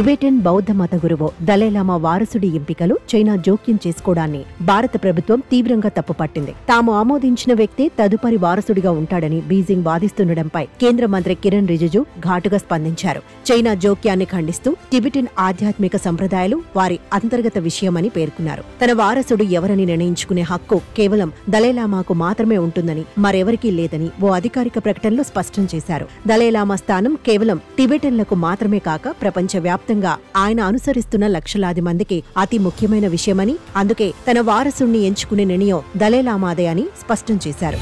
Tibetan బౌద్ధ మత గురువు దలైలామా వారసుడి ఎంపికలు చైనా జోక్యం చేసుకోవడాన్ని భారత ప్రభుత్వం తీవ్రంగా తప్పుపట్టింది. తాము ఆమోదించిన వ్యక్తే తదుపరి వారసుడిగా ఉంటాడని బీజింగ్ వాదిస్తుండటంపై కేంద్ర మంత్రి కిరణ్ రిజిజు ఘాటుగా స్పందించారు. చైనా జోక్యాన్ని ఖండిస్తూ టిబెటన్ ఆధ్యాత్మిక సంప్రదాయాలు వారి అంతర్గత విషయమని పేర్కొన్నారు. తన వారసుడు ఎవరని నిర్ణయించుకునే హక్కు కేవలం దలైలామాకు మాత్రమే ఉంటుందని, మరెవరికీ లేదని ఓ అధికారిక ప్రకటనలో స్పష్టం చేశారు. దలైలామా స్థానం కేవలం టిబెటన్లకు మాత్రమే కాక ప్రపంచవ్యాప్తంగా ఆయన అనుసరిస్తున్న లక్షలాది మందికి అతి ముఖ్యమైన విషయమని, అందుకే తన వారసుణ్ణి ఎంచుకునే నిర్ణయం దలైలామాదే అని స్పష్టం చేశారు.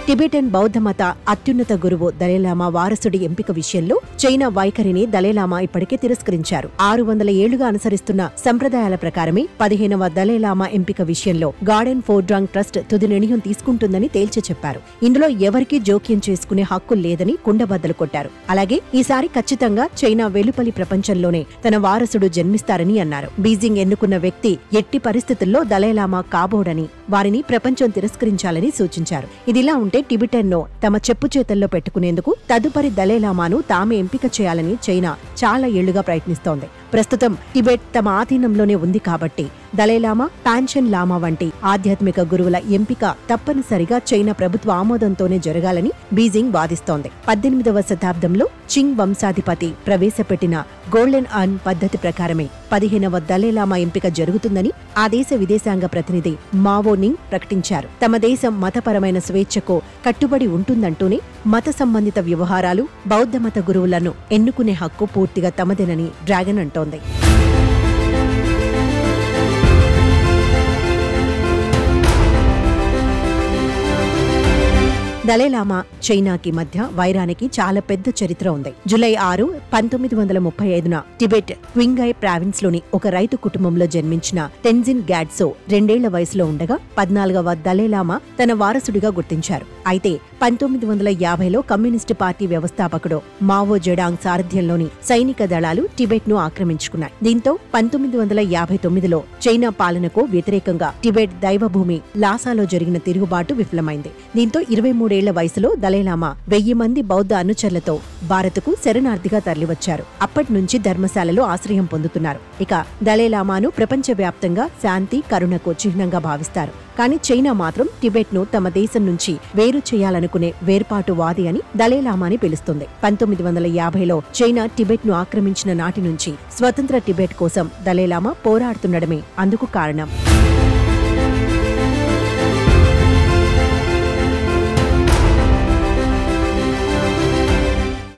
టిబెటన్ బౌద్ధ మత అత్యున్నత గురువు దలైలామా వారసుడి ఎంపిక విషయంలో చైనా వైఖరిని దలైలామా ఇప్పటికే తిరస్కరించారు. 600 ఏళ్లుగా అనుసరిస్తున్న సంప్రదాయాల ప్రకారమే 15వ దలైలామా ఎంపిక విషయంలో గార్డెన్ ఫోర్డ్రాంగ్ ట్రస్ట్ తుది నిర్ణయం తీసుకుంటుందని తేల్చి చెప్పారు. ఇందులో ఎవరికీ జోక్యం చేసుకునే హక్కు లేదని కుండబద్దలు కొట్టారు. అలాగే ఈసారి ఖచ్చితంగా చైనా వెలుపలి ప్రపంచంలోనే తన వారసుడు జన్మిస్తారని అన్నారు. బీజింగ్ ఎన్నుకున్న వ్యక్తి ఎట్టి పరిస్థితుల్లో దలైలామా కాబోడని, వారిని ప్రపంచం తిరస్కరించాలని సూచించారు. ఇదిలా ఉంటే టిబెటన్ను తమ చెప్పు చేతల్లో పెట్టుకునేందుకు తదుపరి దలైలామాను తామే ఎంపిక చేయాలని చైనా చాలా ఏళ్లుగా ప్రయత్నిస్తోంది. ప్రస్తుతం టిబెట్ తమ ఆధీనంలోనే ఉంది కాబట్టి దలైలామా, పాన్షన్ లామా వంటి ఆధ్యాత్మిక గురువుల ఎంపిక తప్పనిసరిగా చైనా ప్రభుత్వ ఆమోదంతోనే జరగాలని బీజింగ్ వాదిస్తోంది. 18వ శతాబ్దంలో చింగ్ వంశాధిపతి ప్రవేశపెట్టిన గోల్డెన్ అర్న్ పద్ధతి ప్రకారమే 15వ దలైలామా ఎంపిక జరుగుతుందని ఆ దేశ విదేశాంగ ప్రతినిధి మావో నింగ్ ప్రకటించారు. తమ దేశం మతపరమైన స్వేచ్ఛకు కట్టుబడి ఉంటుందంటూనే మత సంబంధిత వ్యవహారాలు, బౌద్ధ మత గురువులను ఎన్నుకునే హక్కు పూర్తిగా తమదేనని డ్రాగన్ అంటోంది. దలైలామా చైనాకి మధ్య వైరానికి చాలా పెద్ద చరిత్ర ఉంది. జూలై 6, 1935న టిబెట్ క్వింగాయ్ ప్రావిన్స్ లోని ఒక రైతు కుటుంబంలో జన్మించిన టెన్జిన్ గ్యాడ్సో 2 ఏళ్ల వయసులో ఉండగా 14వ దలైలామా తన వారసుడిగా గుర్తించారు. అయితే 1950లో కమ్యూనిస్టు పార్టీ వ్యవస్థాపకుడు మావో జెడాంగ్ సారథ్యంలోని సైనిక దళాలు టిబెట్ ను ఆక్రమించుకున్నాయి. దీంతో 1959లో చైనా పాలనకు వ్యతిరేకంగా టిబెట్ దైవభూమి లాసాలో జరిగిన తిరుగుబాటు విఫలమైంది. దీంతో 23 ఏళ్ల వయసులో దలైలామా 1000 మంది బౌద్ధ అనుచరులతో భారత్కు శరణార్థిగా తరలివచ్చారు. అప్పటి నుంచి ధర్మశాలలో ఆశ్రయం పొందుతున్నారు. ఇక దలైలామాను ప్రపంచవ్యాప్తంగా శాంతి, కరుణకు చిహ్నంగా భావిస్తారు. కానీ చైనా మాత్రం టిబెట్ ను తమ దేశం నుంచి వేరు చేయాలనుకునే వేర్పాటువాది అని దలైలామాని పిలుస్తుంది. 1950లో చైనా టిబెట్ ను ఆక్రమించిన నాటి నుంచి స్వతంత్ర టిబెట్ కోసం దలైలామా పోరాడుతుండడమే అందుకు కారణం.